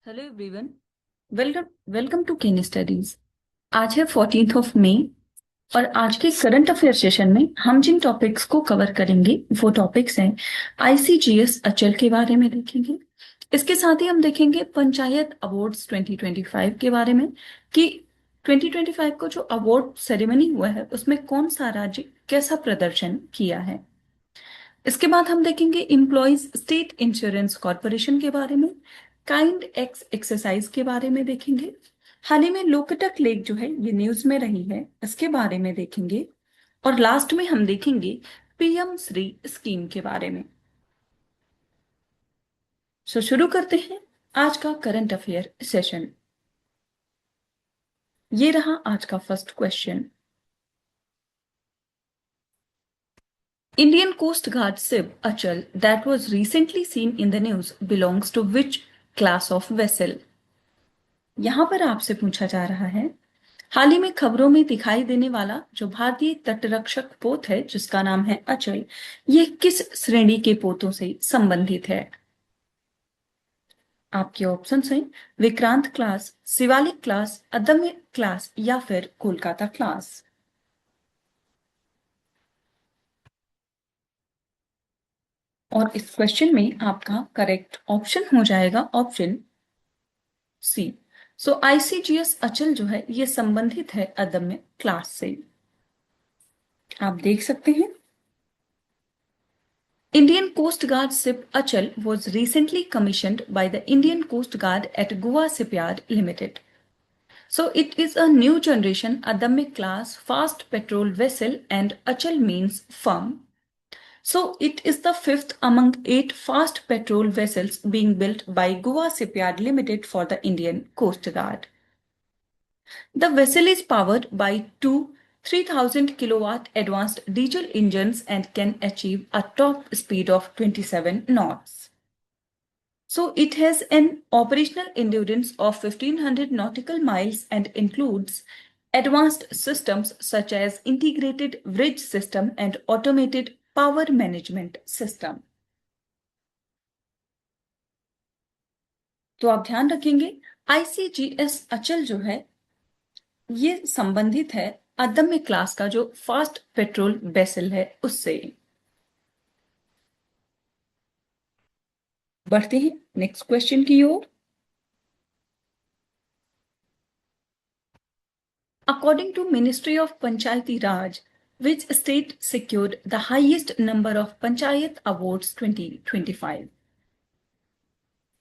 Hello everyone. Welcome welcome to Ken Studies. आज है 14 मई और आज के करंट अफेयर सेशन में हम जिन टॉपिक्स को कवर करेंगे वो टॉपिक्स हैं आईसीजीएस अचल के बारे में देखेंगे। इसके साथ ही हम देखेंगे पंचायत अवार्ड्स 2025 के बारे में कि 2025 को जो अवार्ड सेरेमनी हुआ है उसमें कौन सा राज्य कैसा प्रदर्शन किया है। इसके बाद हम देखेंगे इम्प्लॉयज स्टेट इंश्योरेंस कॉरपोरेशन के बारे में, काइंड एक्स एक्सरसाइज के बारे में देखेंगे। हाल ही में लोकटक लेक जो है ये न्यूज में रही है, इसके बारे में देखेंगे। और लास्ट में हम देखेंगे पीएम श्री स्कीम के बारे में। सो शुरू करते हैं आज का करंट अफेयर सेशन। ये रहा आज का first question. Indian Coast Guard ship Achal that was recently seen in the news belongs to which class of vessel? यहां पर आपसे पूछा जा रहा है, हाल ही में खबरों में दिखाई देने वाला जो भारतीय तटरक्षक पोत है जिसका नाम है अचल, ये किस श्रेणी के पोतों से संबंधित है? आपके ऑप्शंस हैं विक्रांत क्लास, शिवालिक क्लास, अदम्य क्लास या फिर कोलकाता क्लास। और इस क्वेश्चन में आपका करेक्ट ऑप्शन हो जाएगा ऑप्शन सी। सो आईसीजीएस अचल जो है ये संबंधित है अदम्य क्लास से। आप देख सकते हैं Indian Coast Guard ship Achal was recently commissioned by the Indian Coast Guard at Goa Shipyard Limited. So it is a new generation Adamya class fast patrol vessel and Achal means firm. So it is the fifth among 8 fast patrol vessels being built by Goa Shipyard Limited for the Indian Coast Guard. The vessel is powered by two 3000 kilowatt advanced diesel engines and can achieve a top speed of 27 knots. So it has an operational endurance of 1500 nautical miles and includes advanced systems such as integrated bridge system and automated power management system. तो आप ध्यान रखेंगे ICGS अचल जो है ये संबंधित है अदम्य क्लास का जो फास्ट पेट्रोल वेसल है उससे। बढ़ते हैं नेक्स्ट क्वेश्चन की ओर। According to Ministry of Panchayati Raj, which state secured the highest number of panchayat awards 2025?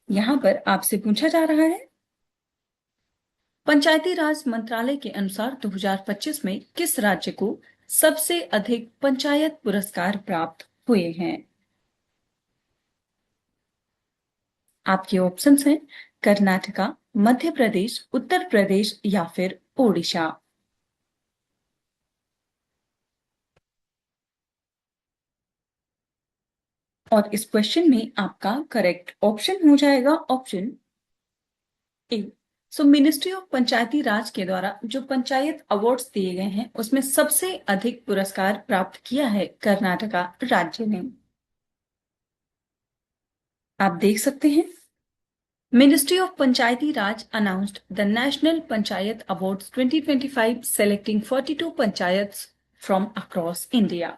यहां पर आपसे पूछा जा रहा है पंचायती राज मंत्रालय के अनुसार 2025 में किस राज्य को सबसे अधिक पंचायत पुरस्कार प्राप्त हुए हैं? आपके ऑप्शंस हैं कर्नाटका, मध्य प्रदेश, उत्तर प्रदेश या फिर ओडिशा। और इस क्वेश्चन में आपका करेक्ट ऑप्शन हो जाएगा option A. So Ministry of Panchayati Raj के द्वारा जो पंचायत अवार्ड्स दिए गए हैं उसमें सबसे अधिक पुरस्कार प्राप्त किया है कर्नाटका राज्य ने। आप देख सकते हैं Ministry of Panchayati Raj announced the National Panchayat Awards 2025 selecting 42 panchayats from across India.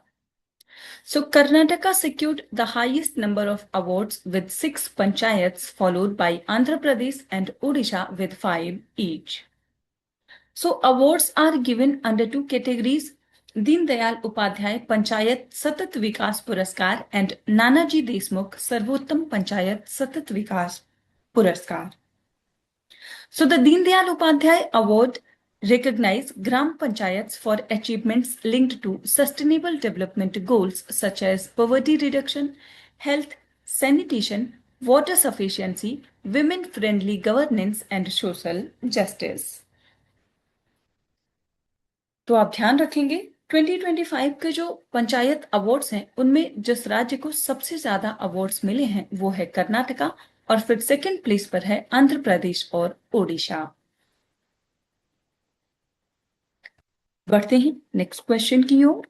So Karnataka secured the highest number of awards with 6 panchayats followed by Andhra Pradesh and Odisha with 5 each. So awards are given under two categories: Deen Dayal Upadhyay panchayat सतत विकास पुरस्कार and Nanaji Deshmukh सर्वोत्तम पंचायत सतत विकास पुरस्कार. So the Deen Dayal Upadhyay Award recognize Gram Panchayats for achievements linked to sustainable development goals such as poverty reduction, health, sanitation, water sufficiency, women-friendly governance and social justice. तो आप ध्यान रखेंगे 2025 के जो पंचायत अवार्ड्स हैं उनमें जिस राज्य को सबसे ज्यादा अवार्ड्स मिले हैं वो है कर्नाटका और फिर सेकंड प्लेस पर है आंध्र प्रदेश और ओडिशा। बढ़ते हैं नेक्स्ट क्वेश्चन की ओर।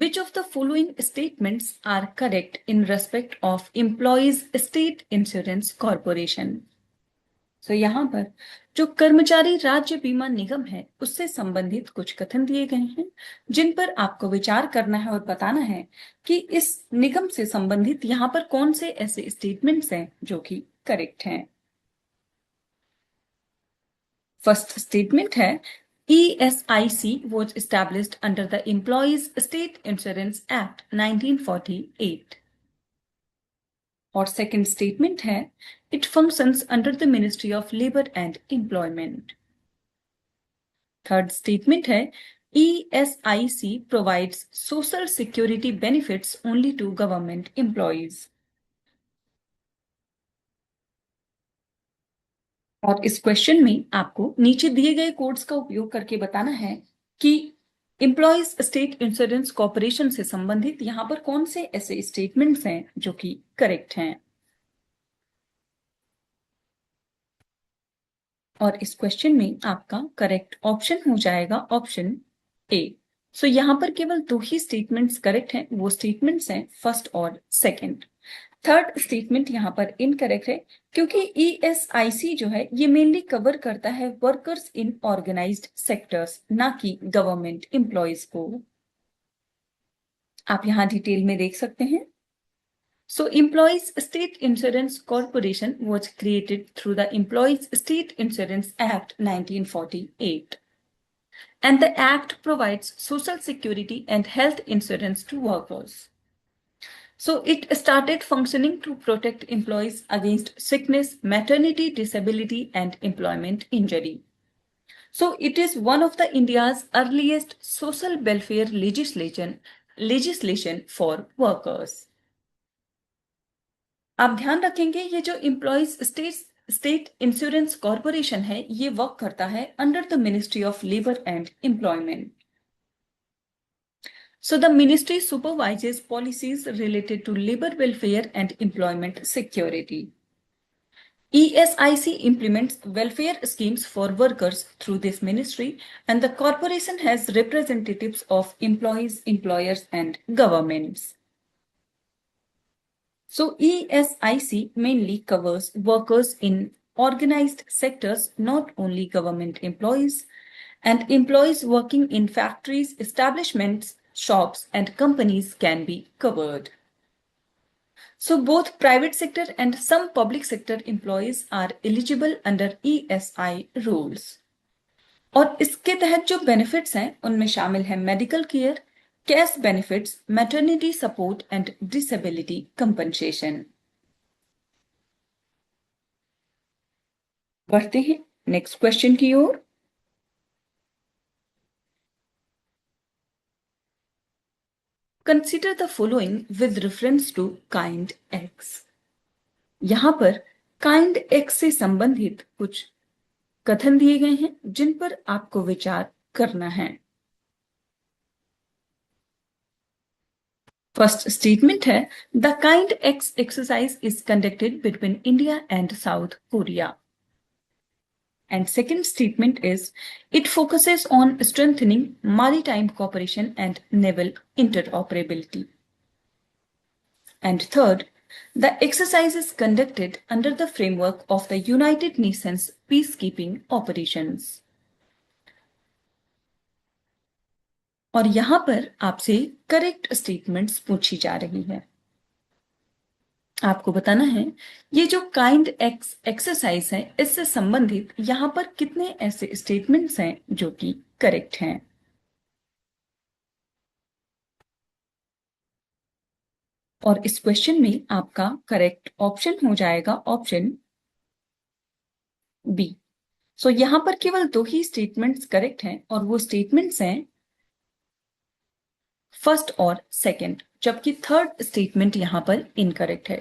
Which of the following statements are correct in respect of Employees State Insurance Corporation? So यहाँ पर जो कर्मचारी राज्य बीमा निगम है उससे संबंधित कुछ कथन दिए गए हैं जिन पर आपको विचार करना है और बताना है कि इस निगम से संबंधित यहाँ पर कौन से ऐसे स्टेटमेंट्स हैं जो कि करेक्ट हैं। फर्स्ट स्टेटमेंट है ESIC was established under the Employees State Insurance Act 1948. और सेकंड स्टेटमेंट है it functions under the ministry of labour and employment. Third statement है ESIC provides social security benefits only to government employees. और इस question में आपको नीचे दिए गए कोड्स का उपयोग करके बताना है कि एम्प्लॉयज स्टेट इंश्योरेंस कॉर्पोरेशन से संबंधित यहां पर कौन से ऐसे स्टेटमेंट्स हैं जो कि करेक्ट हैं। और इस क्वेश्चन में आपका करेक्ट ऑप्शन हो जाएगा ऑप्शन ए। सो यहां पर केवल दो ही स्टेटमेंट्स करेक्ट हैं, वो स्टेटमेंट्स हैं फर्स्ट और सेकंड। थर्ड स्टेटमेंट यहां पर इनकरेक्ट है क्योंकि ESIC जो है ये मेनली कवर करता है वर्कर्स इन ऑर्गेनाइज्ड सेक्टर्स, ना कि गवर्नमेंट एम्प्लॉयज को। आप यहां डिटेल में देख सकते हैं। So, Employees State Insurance Corporation was created through the Employees State Insurance Act 1948. And the Act provides social security and health insurance to workers. So, it started functioning to protect employees against sickness, maternity, disability, and employment injury. So, it is one of the India's earliest social welfare legislation for workers. आप ध्यान रखेंगे ये जो employees state insurance corporation है ये work करता है under the ministry of labour and employment. So the ministry supervises policies related to labor welfare and employment security. ESIC implements welfare schemes for workers through this ministry, and the corporation has representatives of employees, employers, and governments. So ESIC mainly covers workers in organized sectors, not only government employees, and employees working in factories, establishments, shops, and companies can be covered. So both private sector and some public sector employees are eligible under ESI rules. और इसके तहत जो benefits हैं उनमें शामिल है medical care, cash benefits, maternity support and disability compensation. बढ़ते हैं नेक्स्ट क्वेश्चन की ओर। Consider the following with reference to kind X. यहां पर काइंड एक्स से संबंधित कुछ कथन दिए गए हैं जिन पर आपको विचार करना है। फर्स्ट स्टेटमेंट है the kind x exercise is conducted between India and South Korea. And second statement is it focuses on strengthening maritime cooperation and naval interoperability. And third, the exercise is conducted under the framework of the United Nations peacekeeping operations. और यहां पर आपसे correct statements पूछी जा रही है। आपको बताना है ये जो काइंड एक्स एक्सरसाइज है इससे संबंधित यहां पर कितने ऐसे स्टेटमेंट्स हैं जो कि करेक्ट हैं। और इस क्वेश्चन में आपका करेक्ट ऑप्शन हो जाएगा ऑप्शन बी। सो यहां पर केवल दो ही स्टेटमेंट्स करेक्ट हैं और वो स्टेटमेंट्स हैं फर्स्ट और सेकंड, जबकि थर्ड स्टेटमेंट यहां पर इनकरेक्ट है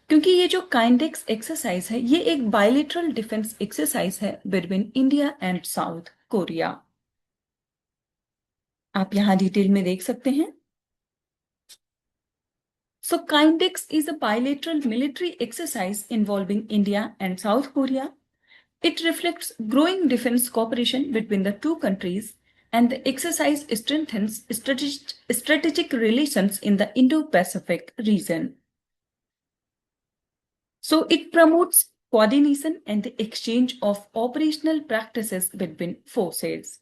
क्योंकि ये जो काइंडेक्स एक्सरसाइज है ये एक बायलेटरल डिफेंस एक्सरसाइज है between India and South Korea. आप यहां डिटेल में देख सकते हैं। So Kindex is a bilateral military exercise involving India and South Korea. It reflects growing defense cooperation between the two countries and the exercise strengthens strategic relations in the Indo-Pacific region. So it promotes coordination and the exchange of operational practices between forces.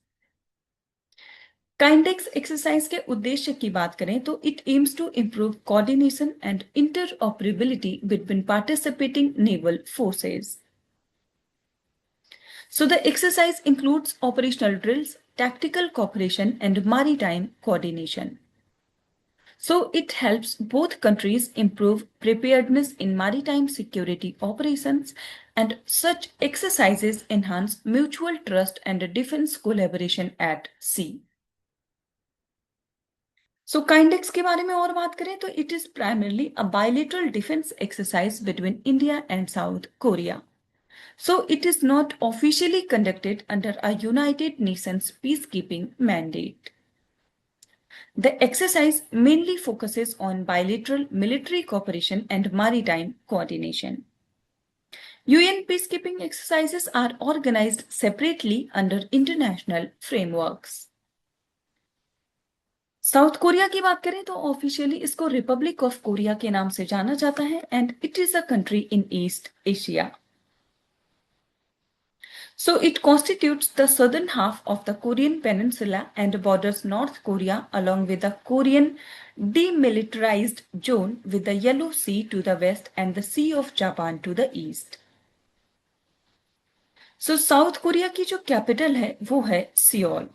Kindex exercise के उद्देश्य की बात करें तो it aims to improve coordination and interoperability between participating naval forces. So the exercise includes operational drills, tactical cooperation, and maritime coordination. So it helps both countries improve preparedness in maritime security operations, and such exercises enhance mutual trust and defense collaboration at sea. So Kindex के बारे में और बात करें तो it is primarily a bilateral defense exercise between India and South Korea. So it is not officially conducted under a United Nations peacekeeping mandate. The exercise mainly focuses on bilateral military cooperation and maritime coordination. UN peacekeeping exercises are organized separately under international frameworks. South Korea की बात करें तो officially इसको Republic of Korea के नाम से जाना जाता है and it is a country in east Asia. So it constitutes the southern half of the Korean peninsula and borders North Korea along with the Korean demilitarized zone with the Yellow Sea to the west and the Sea of Japan to the east. So south Korea की जो capital है वो है Seoul.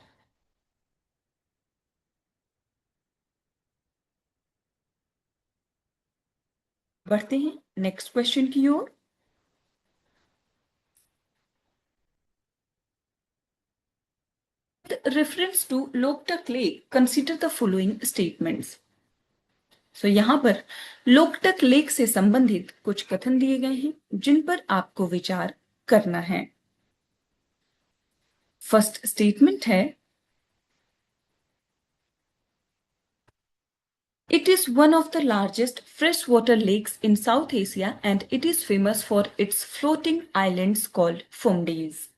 बढ़ते हैं next question की ओर. With reference to Loktak Lake, consider the following statements. So यहाँ पर लोकटक लेक से संबंधित कुछ कथन दिए गए हैं जिन पर आपको विचार करना है. फर्स्ट स्टेटमेंट है, it is one of the largest freshwater lakes in South Asia and it is famous for its floating islands called Phomdees.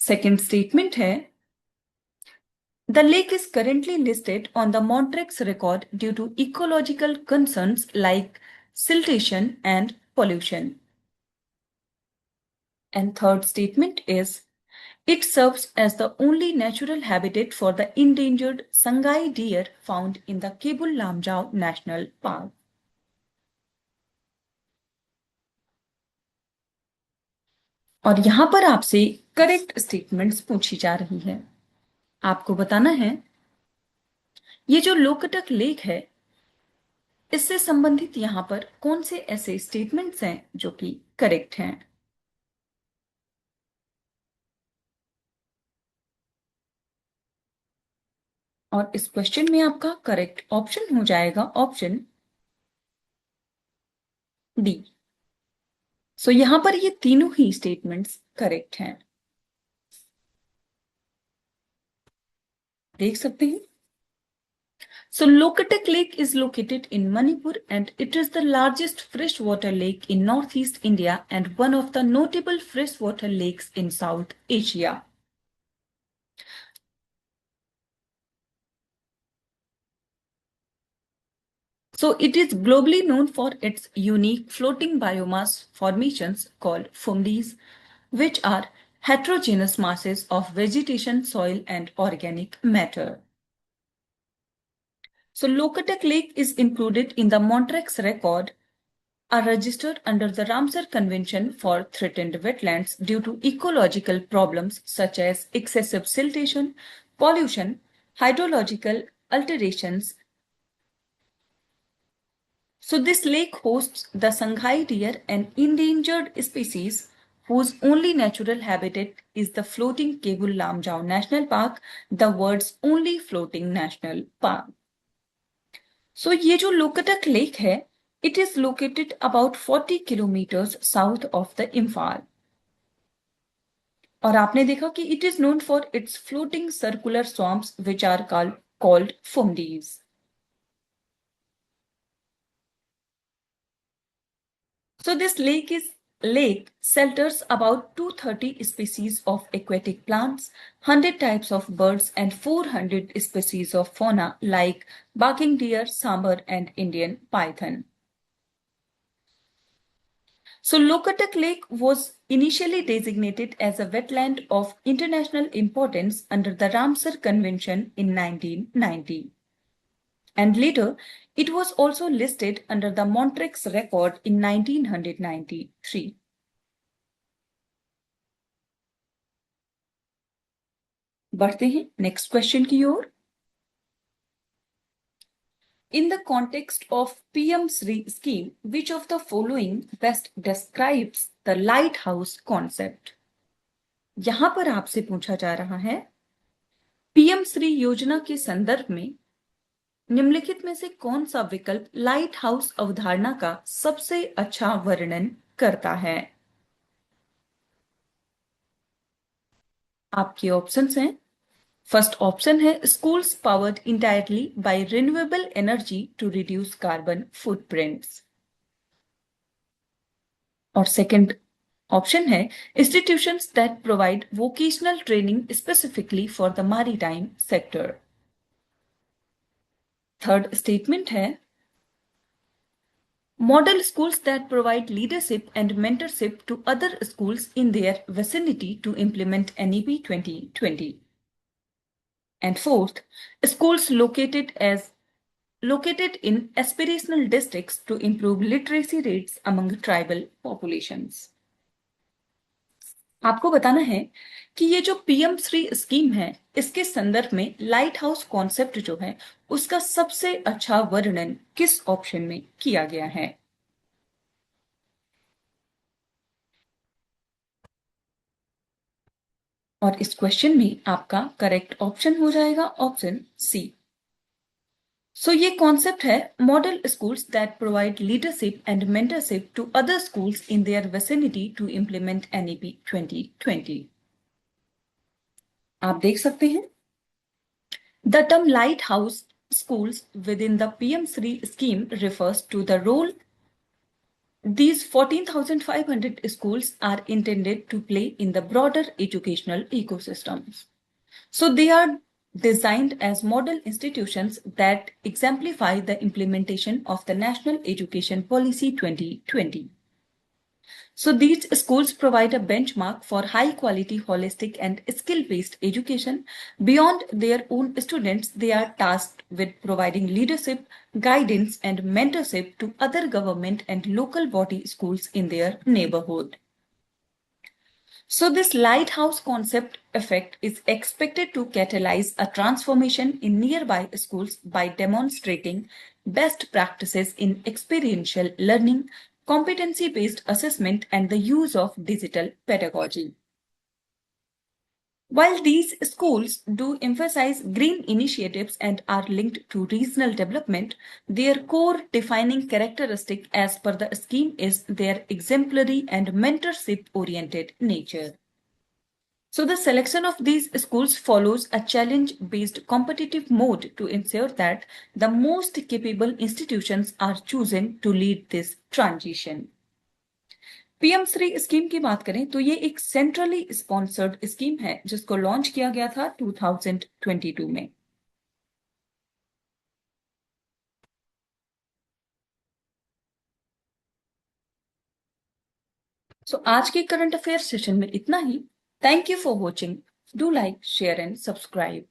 Second statement है, the lake is currently listed on the Montrex record due to ecological concerns like siltation and pollution. And third statement is, it serves as the only natural habitat for the endangered Sangai deer found in the Kebul Lamjao National Park. और यहां पर आपसे correct statements पूछी जा रही है. आपको बताना है ये जो लोकटक लेक है इससे संबंधित यहां पर कौन से ऐसे स्टेटमेंट्स हैं जो कि करेक्ट हैं. और इस क्वेश्चन में आपका करेक्ट ऑप्शन हो जाएगा ऑप्शन डी. सो यहां पर ये तीनों ही स्टेटमेंट्स करेक्ट हैं. देख सकते हैं. So Lokatak Lake is located in Manipur and it is the largest freshwater lake in northeast India and one of the notable freshwater lakes in South Asia. So it is globally known for its unique floating biomass formations called Phomdees, which are heterogeneous masses of vegetation, soil and organic matter. So Lokatak Lake is included in the Montrex record, are registered under the Ramsar Convention for threatened wetlands due to ecological problems such as excessive siltation, pollution, hydrological alterations. So this lake hosts the Sanghai deer, an endangered species whose only natural habitat is the floating Kebul Lamjao National Park, the world's only floating national park. So ये जो Loktak lake है, it is located about 40 kilometers south of the Imphal. और आपने देखा कि it is known for its floating circular swamps which are called Phomdees. So this lake is lake shelters about 230 species of aquatic plants, 100 types of birds, and 400 species of fauna like barking deer, sambar, and Indian python. So Lokatak Lake was initially designated as a wetland of international importance under the Ramsar Convention in 1990. And later, it was also listed under the Montreux Record in 1993. बढ़ते हैं next question की ओर. In the context of PM Sri scheme, which of the following best describes the lighthouse concept? यहां पर आपसे पूछा जा रहा है पीएम श्री योजना के संदर्भ में निम्नलिखित में से कौन सा विकल्प लाइट हाउस अवधारणा का सबसे अच्छा वर्णन करता है. आपके ऑप्शंस हैं. फर्स्ट ऑप्शन है schools powered entirely by renewable energy to reduce carbon footprints. और सेकंड ऑप्शन है institutions that provide vocational training specifically for the maritime sector. Third statement है model schools that provide leadership and mentorship to other schools in their vicinity to implement NEP 2020. And fourth, schools located in aspirational districts to improve literacy rates among tribal populations. आपको बताना है कि ये जो PM Shri scheme है इसके संदर्भ में लाइट हाउस कॉन्सेप्ट जो है उसका सबसे अच्छा वर्णन किस ऑप्शन में किया गया है. और इस क्वेश्चन में आपका करेक्ट ऑप्शन हो जाएगा ऑप्शन सी. सो ये कॉन्सेप्ट है model schools that provide leadership and mentorship to other schools in their vicinity to implement NEP 2020. आप देख सकते हैं the term lighthouse schools within the PM Sri scheme refers to the role these 14,500 schools are intended to play in the broader educational ecosystems. So they are designed as model institutions that exemplify the implementation of the National Education Policy 2020. So these schools provide a benchmark for high quality, holistic and skill-based education. Beyond their own students, they are tasked with providing leadership, guidance and mentorship to other government and local body schools in their neighborhood. So this lighthouse concept effect is expected to catalyze a transformation in nearby schools by demonstrating best practices in experiential learning, competency-based assessment, and the use of digital pedagogy. While these schools do emphasize green initiatives and are linked to regional development, their core defining characteristic as per the scheme is their exemplary and mentorship-oriented nature. So the selection of these schools follows a challenge-based competitive mode to ensure that the most capable institutions are chosen to lead this transition. PM Shri scheme की बात करें तो ये एक centrally sponsored scheme है जिसको launch किया गया था 2022 में. सो आज के करंट अफेयर सेशन में इतना ही. Thank you for watching. Do like, share and subscribe.